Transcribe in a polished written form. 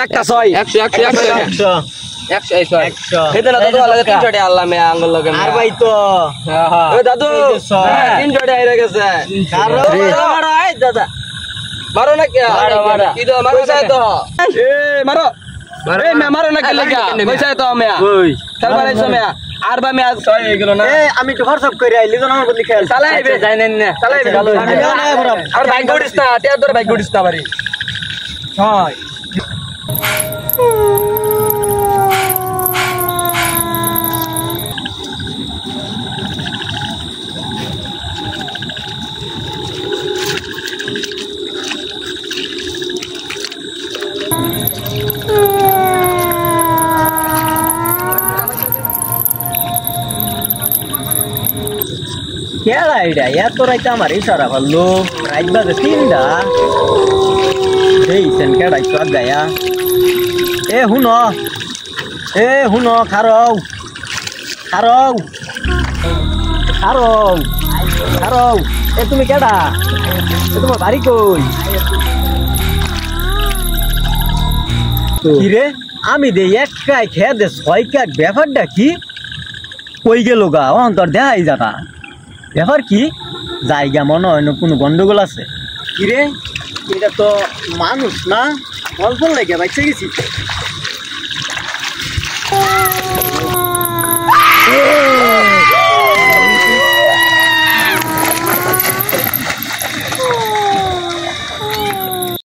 একটা 6 100 খেতে না দাদু লাগে 300 টাকা আল্লাহ মে আঙ্গুল লাগে আর ভাই তো ওই দাদু 300 টাকা হয়ে গেছে মারো এই দাদা মারো না কি কি তো মারো তো এ মারো এই মে মারো না কি লাগা পয়সা তো মে ওই তারপর আইছো মে আর বা মে আজ 6 হয়ে গেল না এই আমি তো হোয়াটসঅ্যাপ করে আইলি তো আমার বলি খেল চালাইবে জানেন না চালাইবে আর বাইক গড়িস না তে তোর বাইক গড়িস না বাড়ি 6 খেলা এটা এত রাইতে আমার ইশারা ভালো রাইত বাজে 3টা এই সেন কেডাই তো গায়া এ হুনো খারও এ তুমি কেডা এ তোমার বাড়ি কই কি রে আমি দে এক কাই খেয়ে দে 6 কাট ব্যাপারটা কি কই গেল গা অন্তর দেখাই জানা ব্যাপার কি জায়গা মনে হয় না কোনো গন্ডগোল আছে কিরে এটা তো মানুষ না অল্প লাগে বাইচে গেছি